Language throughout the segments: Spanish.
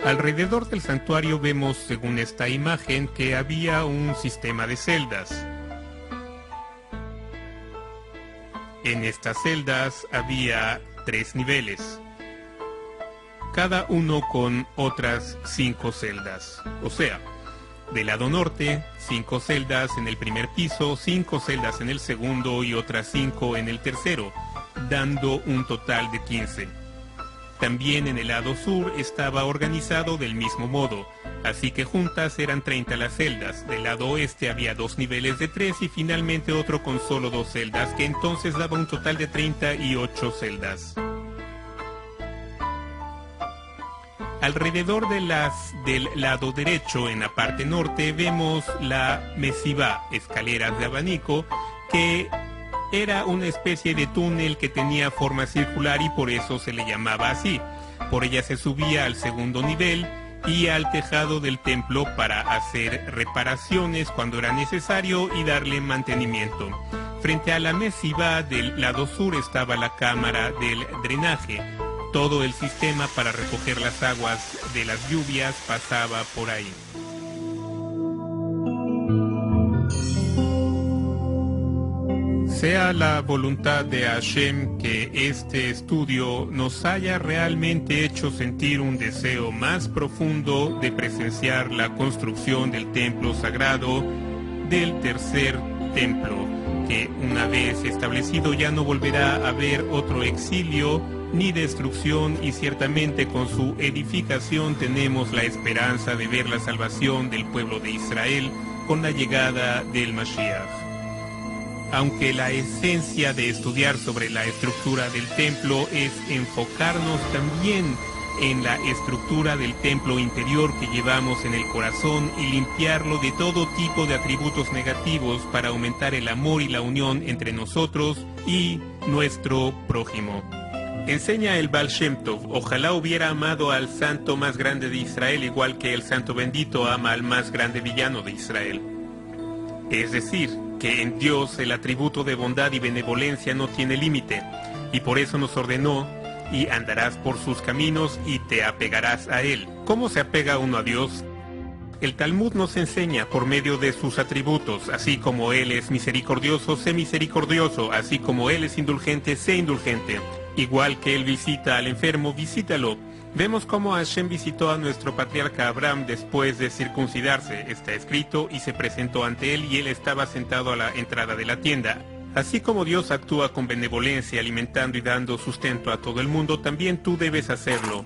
Alrededor del santuario vemos, según esta imagen, que había un sistema de celdas. En estas celdas había 3 niveles, cada uno con otras 5 celdas. O sea, del lado norte, 5 celdas en el primer piso, 5 celdas en el segundo y otras 5 en el tercero, dando un total de 15. También en el lado sur estaba organizado del mismo modo, así que juntas eran 30 las celdas. Del lado oeste había 2 niveles de 3 y finalmente otro con solo 2 celdas, que entonces daba un total de 38 celdas. Alrededor del lado derecho, en la parte norte, vemos la mesivá, escaleras de abanico, que era una especie de túnel que tenía forma circular y por eso se le llamaba así. Por ella se subía al segundo nivel y al tejado del templo para hacer reparaciones cuando era necesario y darle mantenimiento. Frente a la mesivá del lado sur estaba la cámara del drenaje. Todo el sistema para recoger las aguas de las lluvias pasaba por ahí. Sea la voluntad de Hashem que este estudio nos haya realmente hecho sentir un deseo más profundo de presenciar la construcción del templo sagrado, del tercer templo, que una vez establecido ya no volverá a haber otro exilio ni destrucción, y ciertamente con su edificación tenemos la esperanza de ver la salvación del pueblo de Israel con la llegada del Mashiach. Aunque la esencia de estudiar sobre la estructura del templo es enfocarnos también en la estructura del templo interior que llevamos en el corazón y limpiarlo de todo tipo de atributos negativos para aumentar el amor y la unión entre nosotros y nuestro prójimo. Enseña el Baal Shem Tov: ojalá hubiera amado al santo más grande de Israel igual que el santo bendito ama al más grande villano de Israel. Es decir, que en Dios el atributo de bondad y benevolencia no tiene límite, y por eso nos ordenó: y andarás por sus caminos y te apegarás a Él. ¿Cómo se apega uno a Dios? El Talmud nos enseña por medio de sus atributos: así como Él es misericordioso, sé misericordioso; así como Él es indulgente, sé indulgente; igual que Él visita al enfermo, visítalo. Vemos cómo Hashem visitó a nuestro patriarca Abraham después de circuncidarse. Está escrito: y se presentó ante él, y él estaba sentado a la entrada de la tienda. Así como Dios actúa con benevolencia, alimentando y dando sustento a todo el mundo, también tú debes hacerlo.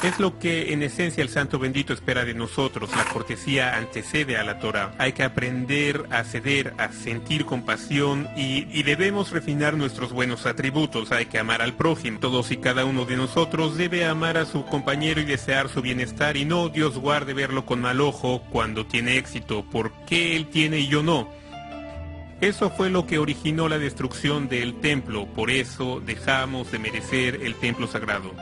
Es lo que en esencia el Santo Bendito espera de nosotros. La cortesía antecede a la Torah. Hay que aprender a ceder, a sentir compasión y debemos refinar nuestros buenos atributos. Hay que amar al prójimo. Todos y cada uno de nosotros debe amar a su compañero y desear su bienestar, y no, Dios guarde, verlo con mal ojo cuando tiene éxito. ¿Por qué él tiene y yo no? Eso fue lo que originó la destrucción del templo. Por eso dejamos de merecer el templo sagrado.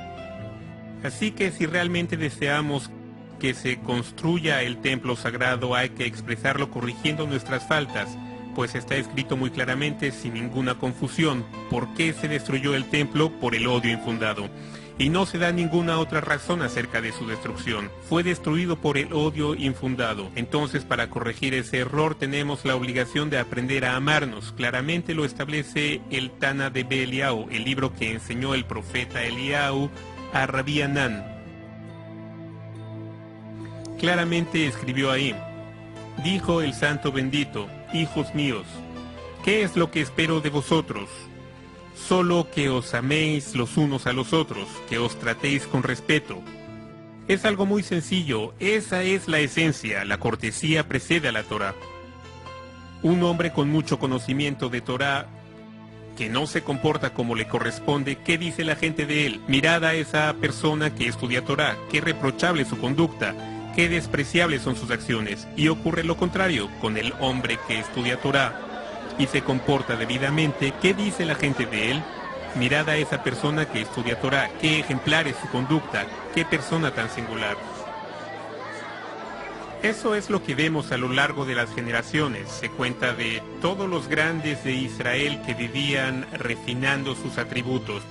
Así que si realmente deseamos que se construya el templo sagrado, hay que expresarlo corrigiendo nuestras faltas, pues está escrito muy claramente, sin ninguna confusión, por qué se destruyó el templo: por el odio infundado. Y no se da ninguna otra razón acerca de su destrucción. Fue destruido por el odio infundado. Entonces, para corregir ese error, tenemos la obligación de aprender a amarnos. Claramente lo establece el Tana de Eliyahu, el libro que enseñó el profeta Eliyahu a Rabbi Hanan. Claramente escribió ahí: dijo el Santo Bendito: hijos míos, ¿qué es lo que espero de vosotros? Solo que os améis los unos a los otros, que os tratéis con respeto. Es algo muy sencillo, esa es la esencia. La cortesía precede a la Torah. Un hombre con mucho conocimiento de Torah que no se comporta como le corresponde, ¿qué dice la gente de él? Mirad a esa persona que estudia Torah, qué reprochable su conducta, qué despreciables son sus acciones. Y ocurre lo contrario con el hombre que estudia Torah y se comporta debidamente, ¿qué dice la gente de él? Mirad a esa persona que estudia Torah, qué ejemplar es su conducta, qué persona tan singular. Eso es lo que vemos a lo largo de las generaciones. Se cuenta de todos los grandes de Israel que vivían refinando sus atributos.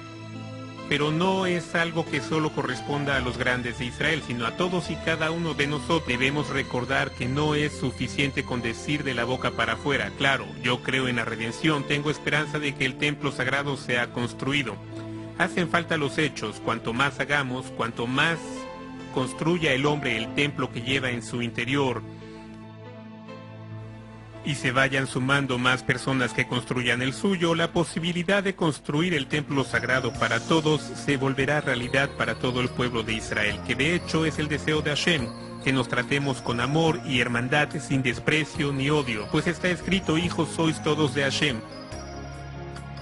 pero no es algo que solo corresponda a los grandes de Israel, sino a todos y cada uno de nosotros. Debemos recordar que no es suficiente con decir de la boca para afuera: claro, yo creo en la redención, tengo esperanza de que el templo sagrado sea construido. Hacen falta los hechos. Cuanto más hagamos, cuanto más construya el hombre el templo que lleva en su interior, y se vayan sumando más personas que construyan el suyo, la posibilidad de construir el templo sagrado para todos se volverá realidad para todo el pueblo de Israel, que de hecho es el deseo de Hashem, que nos tratemos con amor y hermandad sin desprecio ni odio, pues está escrito: hijos sois todos de Hashem.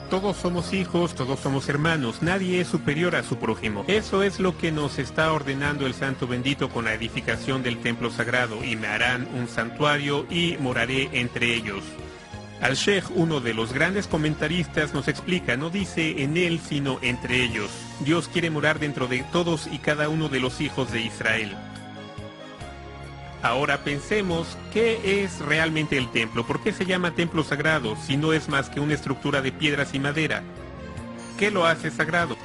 Todos somos hijos, todos somos hermanos, nadie es superior a su prójimo. Eso es lo que nos está ordenando el Santo Bendito con la edificación del templo sagrado: y me harán un santuario y moraré entre ellos. Al-Sheikh, uno de los grandes comentaristas, nos explica: no dice en él, sino entre ellos. Dios quiere morar dentro de todos y cada uno de los hijos de Israel. Ahora pensemos, ¿qué es realmente el templo? ¿Por qué se llama templo sagrado si no es más que una estructura de piedras y madera? ¿Qué lo hace sagrado?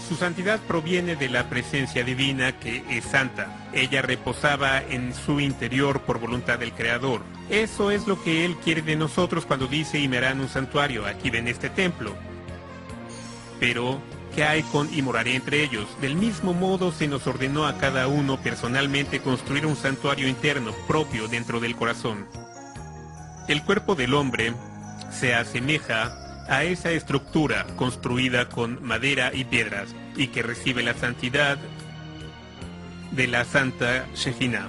Su santidad proviene de la presencia divina, que es santa. Ella reposaba en su interior por voluntad del Creador. Eso es lo que Él quiere de nosotros cuando dice: y me harán un santuario. Aquí ven este templo. Pero ¿qué hay con y moraré entre ellos? Del mismo modo se nos ordenó a cada uno personalmente construir un santuario interno propio dentro del corazón. El cuerpo del hombre se asemeja a esa estructura construida con madera y piedras, y que recibe la santidad de la santa Shejina.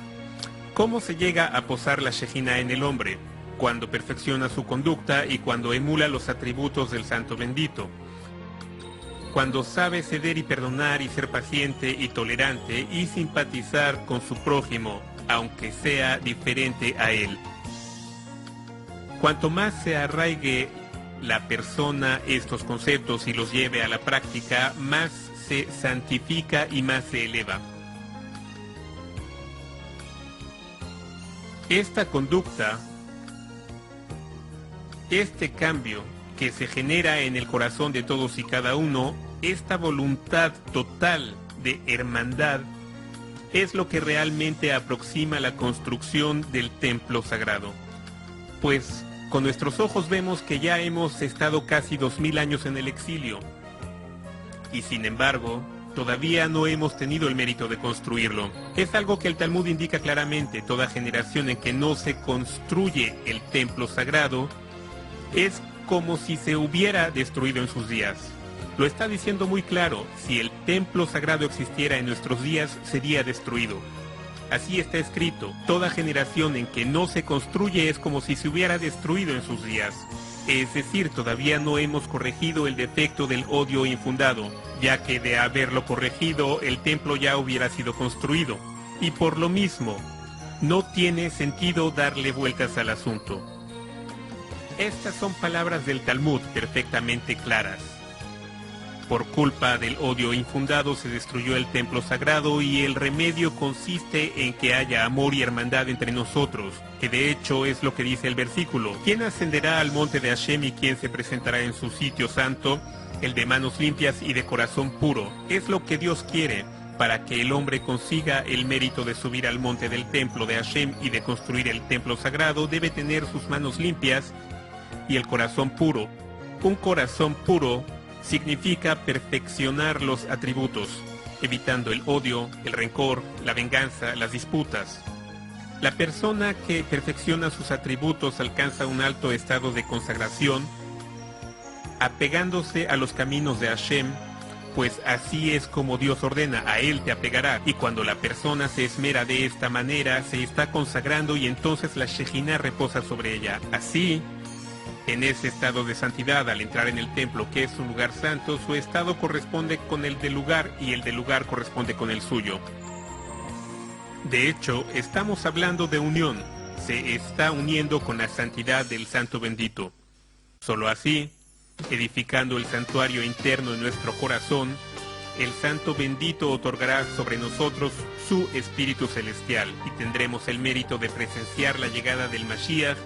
¿Cómo se llega a posar la Shejina en el hombre? Cuando perfecciona su conducta y cuando emula los atributos del Santo Bendito. Cuando sabe ceder y perdonar y ser paciente y tolerante y simpatizar con su prójimo, aunque sea diferente a él. Cuanto más se arraigue la persona estos conceptos y los lleve a la práctica, más se santifica y más se eleva. Esta conducta, este cambio que se genera en el corazón de todos y cada uno, esta voluntad total de hermandad, es lo que realmente aproxima la construcción del templo sagrado. Pues con nuestros ojos vemos que ya hemos estado casi 2000 años en el exilio, y sin embargo, todavía no hemos tenido el mérito de construirlo. Es algo que el Talmud indica claramente: toda generación en que no se construye el templo sagrado es como si se hubiera destruido en sus días. Lo está diciendo muy claro: si el templo sagrado existiera en nuestros días, sería destruido. Así está escrito: toda generación en que no se construye es como si se hubiera destruido en sus días. Es decir, todavía no hemos corregido el defecto del odio infundado, ya que de haberlo corregido, el templo ya hubiera sido construido. Y por lo mismo, no tiene sentido darle vueltas al asunto. Estas son palabras del Talmud perfectamente claras. Por culpa del odio infundado se destruyó el templo sagrado, y el remedio consiste en que haya amor y hermandad entre nosotros, que de hecho es lo que dice el versículo: ¿quién ascenderá al monte de Hashem y quién se presentará en su sitio santo? El de manos limpias y de corazón puro. Es lo que Dios quiere. Para que el hombre consiga el mérito de subir al monte del templo de Hashem y de construir el templo sagrado, debe tener sus manos limpias y el corazón puro. Un corazón puro significa perfeccionar los atributos, evitando el odio, el rencor, la venganza, las disputas. La persona que perfecciona sus atributos alcanza un alto estado de consagración, apegándose a los caminos de Hashem, pues así es como Dios ordena: a Él te apegará. Y cuando la persona se esmera de esta manera, se está consagrando, y entonces la Shejina reposa sobre ella. Así, en ese estado de santidad, al entrar en el templo, que es un lugar santo, su estado corresponde con el del lugar y el del lugar corresponde con el suyo. De hecho, estamos hablando de unión. Se está uniendo con la santidad del Santo Bendito. Solo así, edificando el santuario interno en nuestro corazón, el Santo Bendito otorgará sobre nosotros su Espíritu Celestial, y tendremos el mérito de presenciar la llegada del Mashiach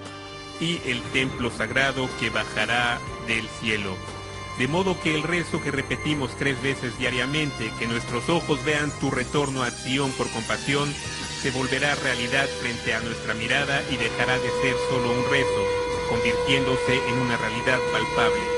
y el templo sagrado que bajará del cielo. De modo que el rezo que repetimos 3 veces diariamente, que nuestros ojos vean tu retorno a Sion por compasión, se volverá realidad frente a nuestra mirada y dejará de ser solo un rezo, convirtiéndose en una realidad palpable.